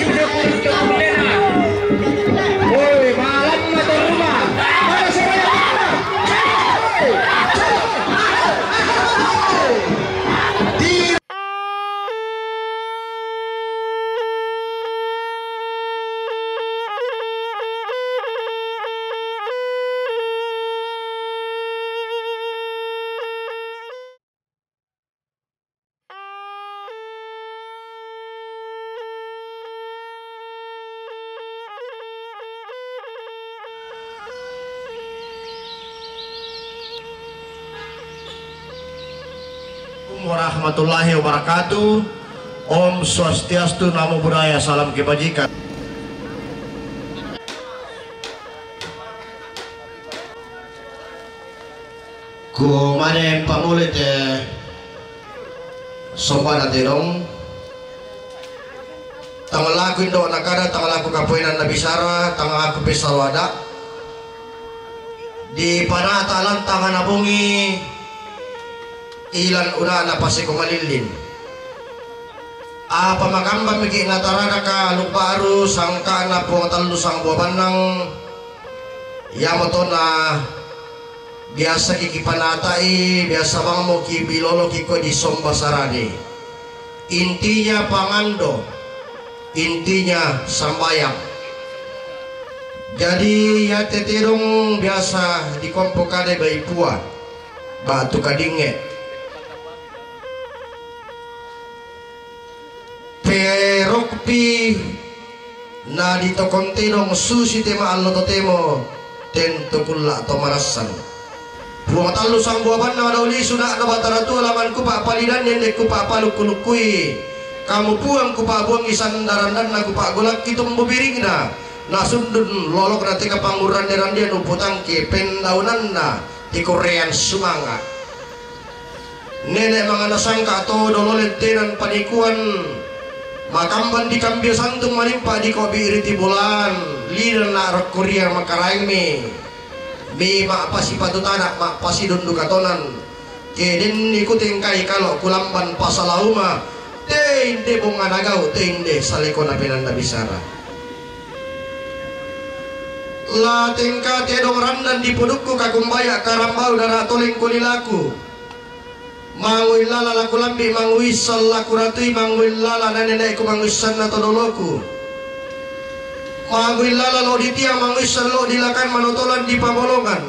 sudah untuk Lena. Woi, malam atau rumah? Mana semuanya? Warahmatullahi wabarakatuh. Om Swastiastu, Namo Buddhaya, salam kebajikan. Ku mane pamulit sombana terong tangal aku indo nakada, tangal aku kapoinan Nabi Sara, tangal aku pesalwada di panatalan tangan nabungi ilan una na pasi kumalilin apa makamba miki natarana ka luparu sangka na po talu sang buabanang yamoto na biasa kikipanatai biasa bang mo kibilolo kiko di somba sarani intinya pangando intinya sambayang jadi ya tetirung biasa di kompokade bayi puan batu kadinge perokpi na dito kontinong susi tema allo totemo tento kulla to marasan buang talu sang buaban na dauli sudah na bataratu laman ku pa palidan yende ku pa palukkulukui kamu puang ku pa buang isan darandan na ku pa golak kitum bubiring na nasundun lolok na tika panguran derandian uputang ke pendaunan na di Korean sumanga nenek mga nasangka to dololet tenan panikuan makamban di kambia santung manimpa di kobi iriti bulan liran na Korea makaraing mi ma pasi patutana ma pasi dundu katonan kedin ikuting kai kalau kulamban pasalauma te inde bunga nagau te inde saleko na pinanda bisara la tingka tiadong randan di pudukku kakumbaya karambau dara toling kulilaku mangui lala laku lambi mangui sallaku ratui mangui lala nenek ku mangui sanna todoloku mangui lala lo di tiang mangui sallo dilakan manotolan di pabolongan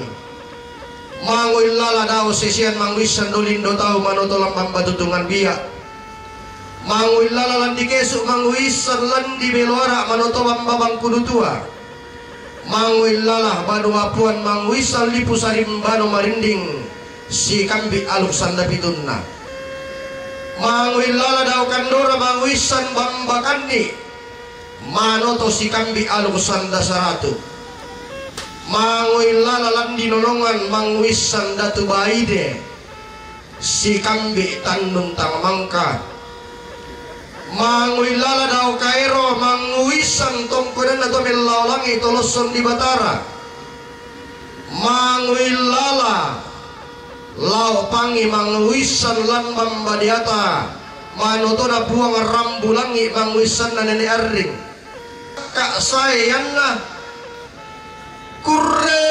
mangui lala dao sesian mangui sandolindo tau manotolan pambatutungan biak mangui lala landi kesuk mangui sallan di beloara manotolan babang kudu tua mangui lala badu apuan mangui salli pusarim bano marinding si kambi aluk sanda pitunna mangui lala daw kandora manguisan bambakandi manoto si kambi aluk sanda saratu mangui lala landi nolongan manguisan datu baide si kambi tandung tangamangka mangui lala daw kairo manguisan tongkodan na tomilaw langi toloson di batara mangui lala lau pangi manguisan lan mambadiata manotona buang rambulangi manguisan na nenek arring kak sayana kurre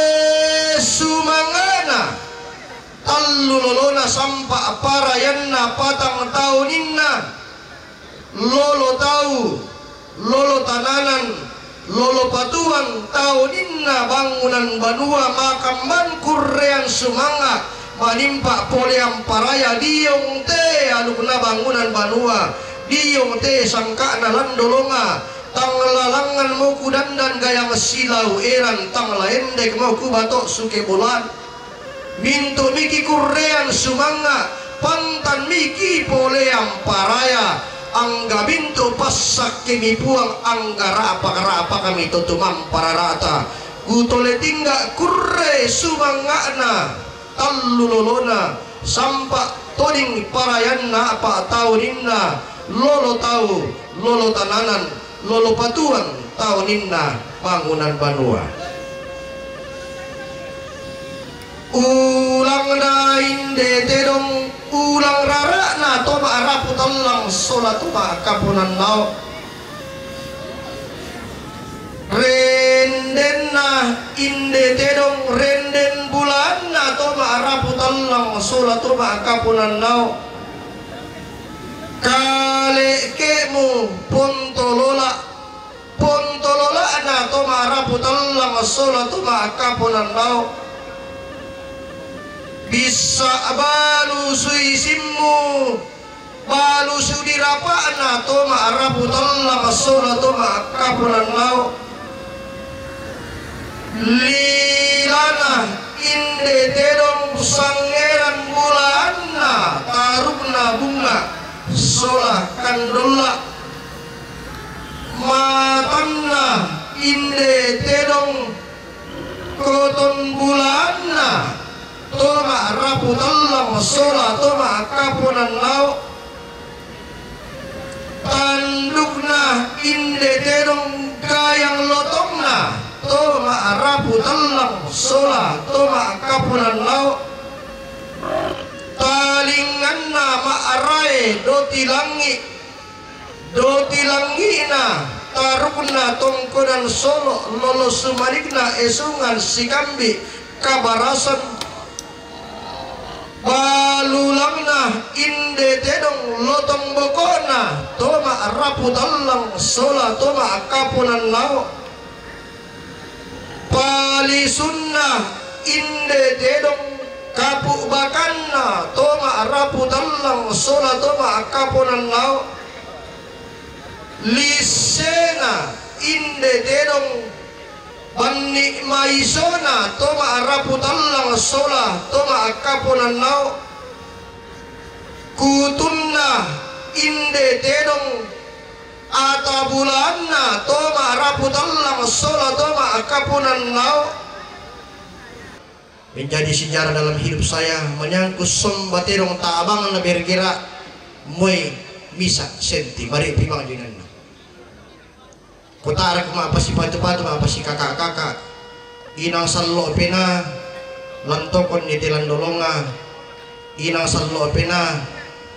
sumangana tallu lolona sampa parayanna patang tauninna lolo tau lolo tananan lolo patuan tauninna bangunan banua makamban kurrean sumanga manimpa poleang paraya diong te alukna bangunan banua diong te sangka na landolonga tanglalangan mo kudandan gayang silau eran tanglaendek mo kubatok suke bulan mintu miki kurrean sumanga pantan miki poleang paraya angga bintu pasak kemi puang angga rapa kami tutumam pararata kutole tingga kurre sumangana tallu lolona sampak toding parayanna apa tauninna lolo tau lolo tananan lolo patuan tauninna bangunan banua ulang na inde tedong ulang rara na toba arapu talang solat toba kapunan nao rendenna inde tedong renden bulanna to ma'arapu tallang sola to ma'akapunan nao kale kemu pontolola na to ma'arapu tallang sola to ma'akapunan nao bisa balu suisimmu balu sudirapa na to ma'arapu tallang sola to ma'akapunan nao lilana inde tedong sangeran bulanna tarukna bunga sola kandola matanna inde tedong koton bulanna toma rapu tallang sola toma kapunan lau tandukna inde tedong kayang lotongna toma rapu tallang sola toma kapunan lau talinganna ma'arai doti langi na tarukna tongkonan solo lolo sumalikna esungan sikambi kabarasan balulangna inde tedong lotong bokona toma rapu tallang sola toma kapunan lau palisunna inde tedong kapuk bakanna toma rapu tallang sola toma kapunan lau lisena inde tedong banni maisona toma rapu tallang sola toma kapunan lau kutunna inde tedong atabulanna toma rapu tallang sola toma kapunan lau. Menjadi sejarah dalam hidup saya menyangkut sombaterong taabang na bergerak moy misa senti bari pimang jinan kutara kuma apa si patu-patu apa si kakak-kakak inang sallo pena lantokon ni tilandolonga inang sallo pena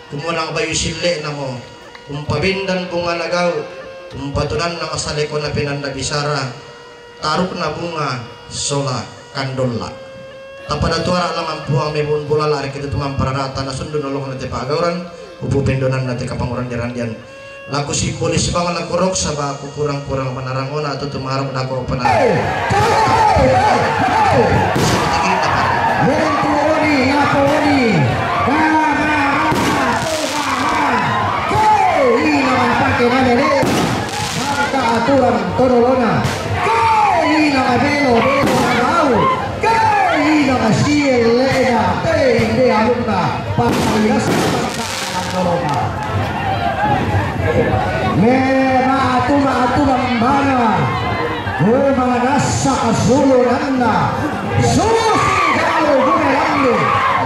kumunang bayu sille namo umpabindan bunga nagaw umpatunan na masaleko na pinanda bisara taruk na bunga sola kandola tapada tuara lamang puang mebun bulala ari kita tumang pararata na sundun nolong na te pagauran upu pendonan na te kapanguran dirandian laku simbolis banget laku rok sabah aku kurang-kurang penarangona atau tumarap aku penarang aturan torolona kei na belo rau kei na sielena tei de alumna pamilias torolona me aturan bana mga nasa kasulo nanda susi galo gumelando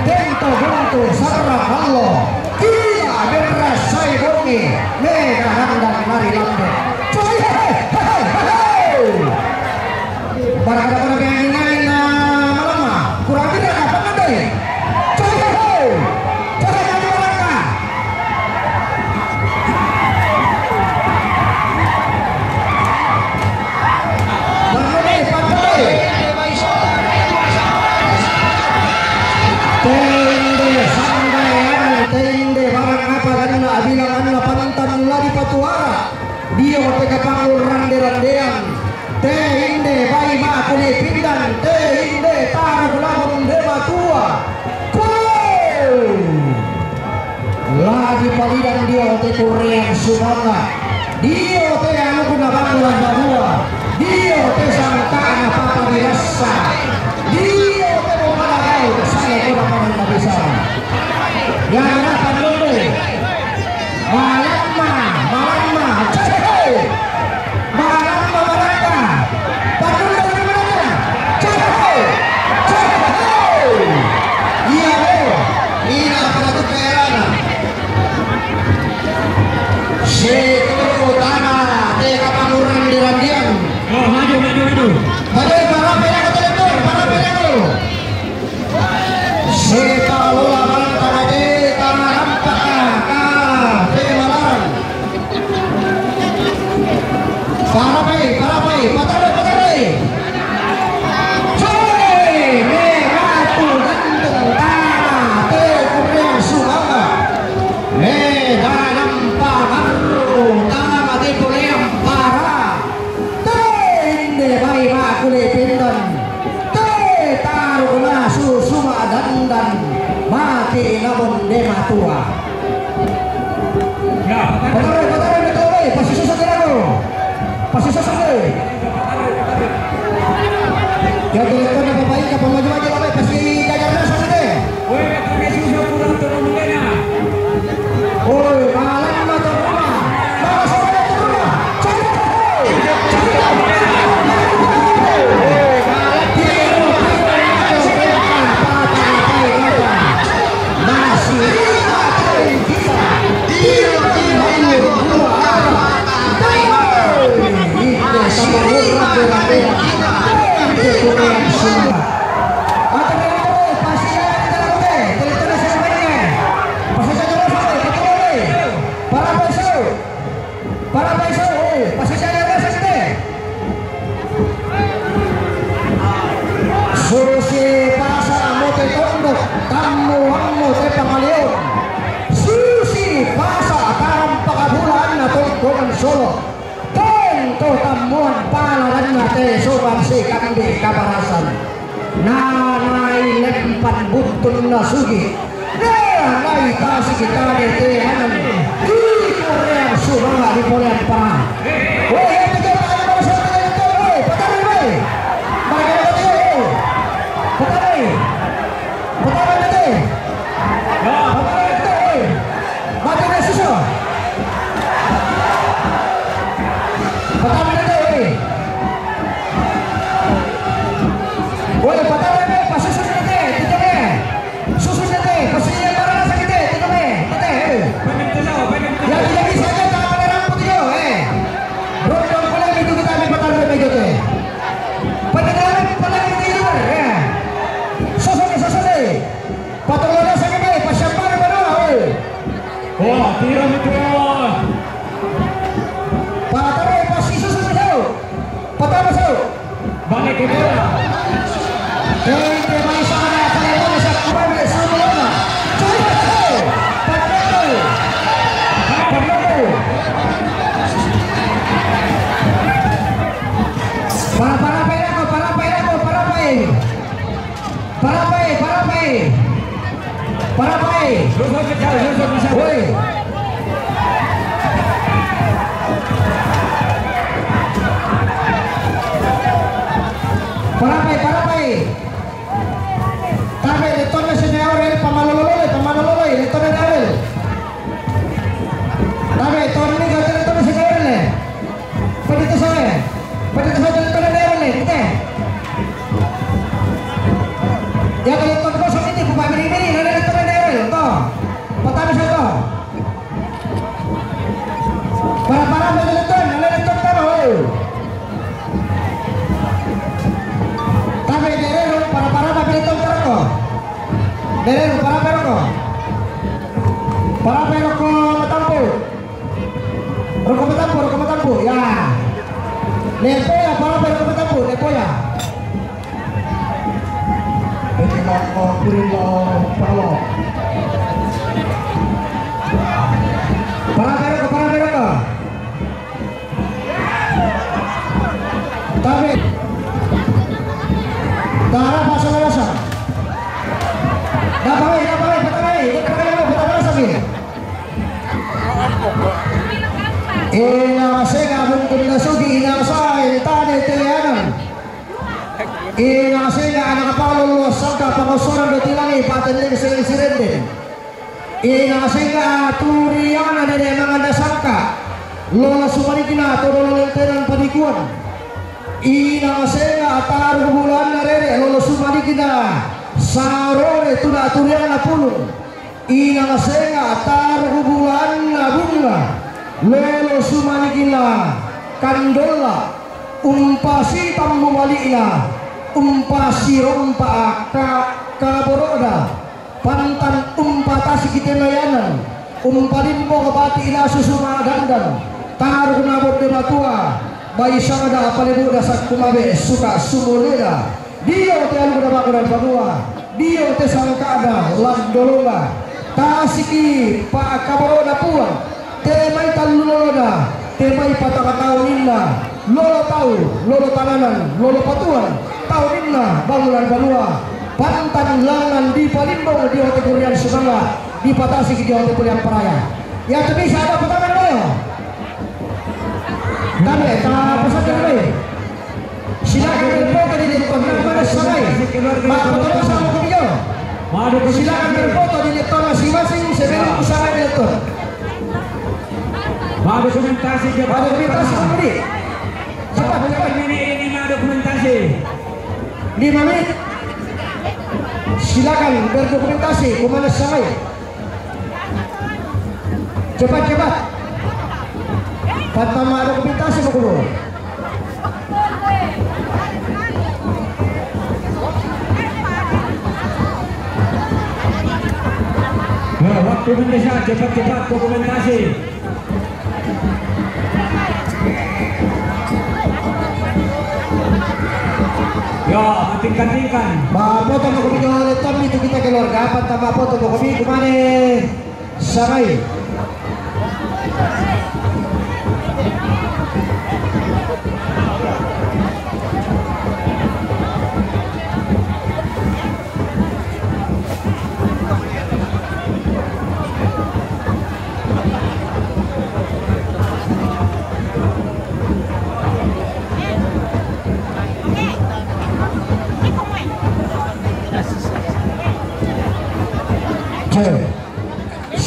dento gunto sarra hallo kila berasai bongi mega handan marilando barang-barang yang ingin malam kurang tidak apa nanti coba jadi mereka tende barang apa karena abilang pantan lari patuara dia mereka panggul rande-randean inde bayi ma kune pindan inde taruh lamun deba tua lagi palidan dia te korean sumanga dia te anu kuna bangulan bahua dia te sangkana papa biasa dia te memalagau saya kuna pananda bisa yang akan dulu malamma Para pai, patarai. pasisnya ada sakit. Susi pasa mote tondok tamu mote pangalion. Susi pasa karam pakabulan na tongkongan solo. Tengko tamuan palaran na te soban si kandi kabarasan. Nanay lempan buntun na sugi. Nanay kasi kita te hanan. Di Korea suranga di Korea pa. Woi, kita ada masalah itu, woi, patarin woi. Mereka itu. Patarin. Patarin itu. Patarin itu, woi. Mati na susu. Patarin itu, woi. Woi, patarin itu, pasusu itu, itu be. Susu itu, pasunya para sakit itu be. Pate. Ya tidak bisa kita pada rambut itu, Rondong kolam itu kita ambil patarin begitu teh. Patarin itu, ya. Susu deh. Patong lada sakit deh, pasyapar baru, Wah, tira itu. Patarin pasti susu itu. Patarin masuk. Balik ke bola. Ente manis ada kalau mau bisa kuat semua. Coba tuh. Patarin. Parapai. Woi. Parapai. Tapi leton senior pamalololoi, leton darel. Tapi ton ini gak leton senior le. Pedito soe leton darel le, kita. Ya kalau leton kosong ini buka mini-mini, ada leton darel, toh. Patami satu. Para leton, ada leton taruh. Tapi derero para tapi leton taruh. Derero para peroko matampu ya lepo ya para peroko matampu lepo ya kurilo palo para peroko tapi darah pasal-pasal Dapat, ina sega buntun nasugi ina say tane tiyanan ina sega anak kapalo sangka pangosoran dotilangi patenling sirende ina sega turiana dari manganda sangka lola sumarikina todolo lenteran padikuan ina sega taruh bulan narere lola sumarikina sarore tuda turiana pulung ina sega taruh bulan bunga lolo sumanikila kandola umpasi tammuwaliila umpasi rompa kaboroda pantan umpatasi kitelayanan umpalimpo kabati ila susuma dandan taruh nabot de batua bayi samada palebuda sak kumabe suka sumuleda dio te alu bakuran bagua dio te sangkada landolonga tasiki pa kaboroda puang temai taluloloda, temai patakatauninna, lolo tahu, lolo tananan, lolo patuan, tauninna, bangunan banua, pantan langan di palimbong di hotel Korean Sumanga, di patasi di hotel Korean Peraya. Ya tu bisa ada pertanyaan lo. Kami tak pesan kami. Silakan berfoto di depan mana sangai. Mak foto sama kami yo. Silakan berfoto di depan masing-masing sebelum usaha itu. Dokumentasi Ada dokumentasi sendiri. Cepat ini dokumentasi 5 menit. Silakan berdokumentasi kemana saya. Cepat. Pertama dokumentasi dulu. Waktu Indonesia cepat dokumentasi. Ya, matingkan-tingkan. Mapoto mo kami ulit Tom dito kita keluar dapat ta mapoto mo kami kumane samay.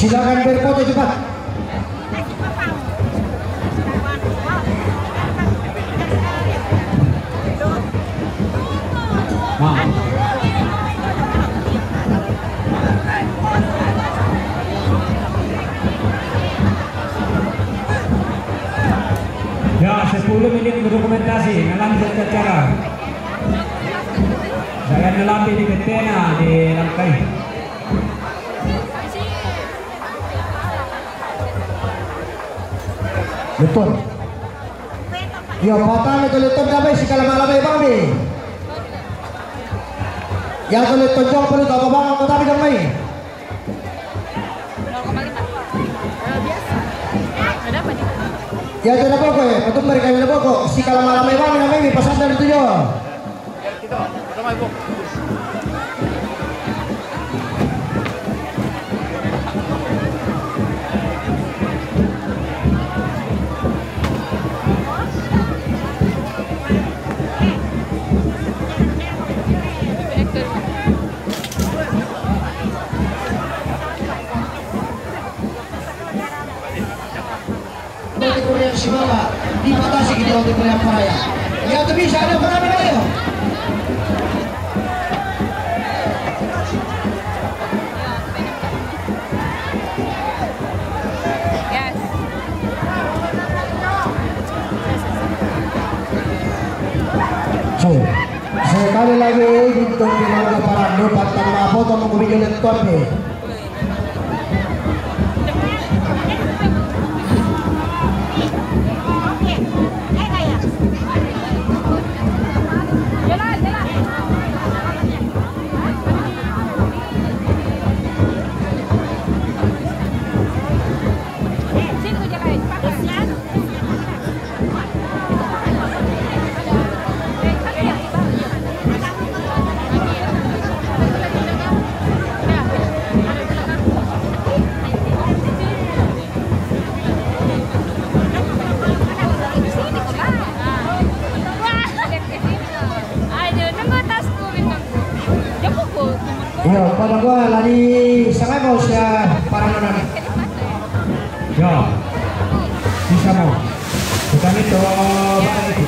Silakan berfoto cepat. Nah. Ya, 10 menit berdokumentasi melanjut ke acara. Saya nelampi di Betena di Langkai. Betul. Ya, patah itu leton kami si kalamay bang ni. Ya, itu leton jauh perlu tahu bang apa tapi kami. Ya, itu apa kok? Itu mereka yang apa kok? Si kalamay bang kami pasang dari itu yo. Si Mama dibatasi kita untuk berapa ya itu bisa ada penampilan ayo. Yes. So, sekali lagi untuk dimana para dapat tanpa foto menguji leton nih. Yo, pada gua lagi sangat mau siya para nonon. Ya, bisa mau. Bukan itu, bukan itu.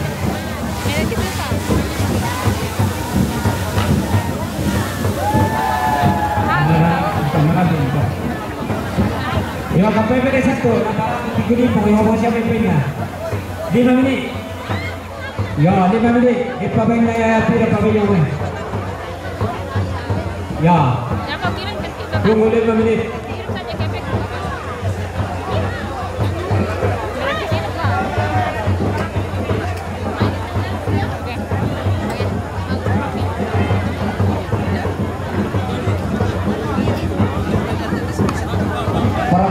Ya, kapan beda satu? Ikutin pokoknya mau siapa punya. 5 menit. Ya, 5 menit. Ipabeng na ya, tidak pabeng. Ya. Tunggu 5 menit.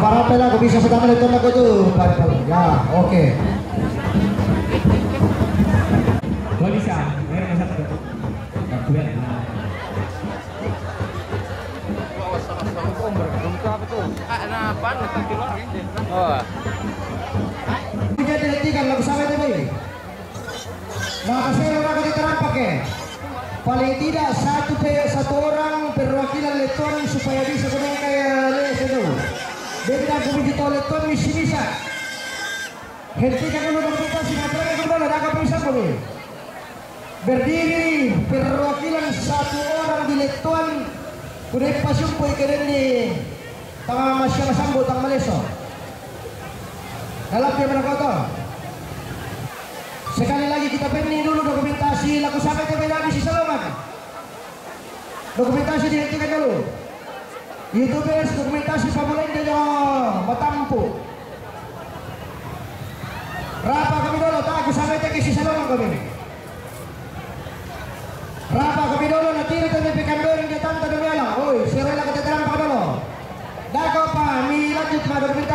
Para pela aku bisa sedang leton aku tuh. Ya, oke. Gak bisa. Mereka satu. Gak Punya dihentikan lagu sama itu nih. Maka saya orang diterampak ya. Paling tidak satu orang perwakilan leton supaya bisa kembali kayak les itu. Dengan komisi leton bisa. Hentikan dulu kita sinatron yang kembali ada bisa kami. Berdiri perwakilan satu orang di leton. Kuda pasumpoy keren ni tanga masya sambo tang maleso. Dalam dia berkata, sekali lagi kita pening dulu dokumentasi lagu sampai ke lagi si Saloman. Dokumentasi dihentikan dulu. YouTubers dokumentasi pamulain dia matampu. Rapa kami dulu tak aku sampai ke si Saloman kami.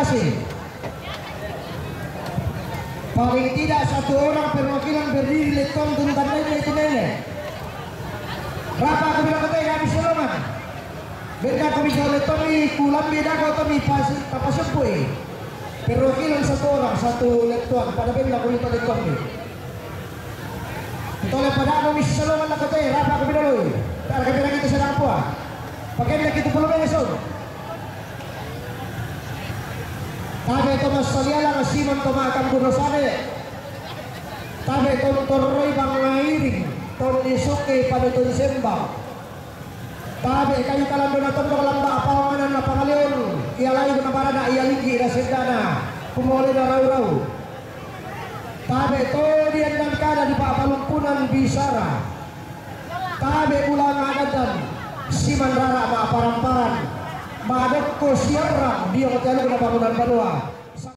kasih. Paling tidak satu orang perwakilan berdiri leton tentangnya itu nenek. Rapa aku bilang kata ya habis selamat. Beda aku bisa leton di kulam beda kau tu di pasupui. Perwakilan satu orang satu leton pada benda aku leton leton ni. Tolong pada aku bisa selamat nak kata rapa aku bilang loh. Tak kata kita sedang apa? Pakai kita belum esok. Tabe Thomas Saliala Simon Tomakan Gunosane. Tabe Tontoroi Bang Ngairing Ton Isuke pada Ton Sembang. Tabe kayu kalan donaton do lamba pamanan na pangalion. Ia lain na parada ia ligi na sedana. Pumole na rau-rau. Tabe to dian dan kada di Papalumpunan Bisara. Tabe ulang agadan Siman Rara ma paran-paran. Madokko siarang dia hotel na bangunan Padua.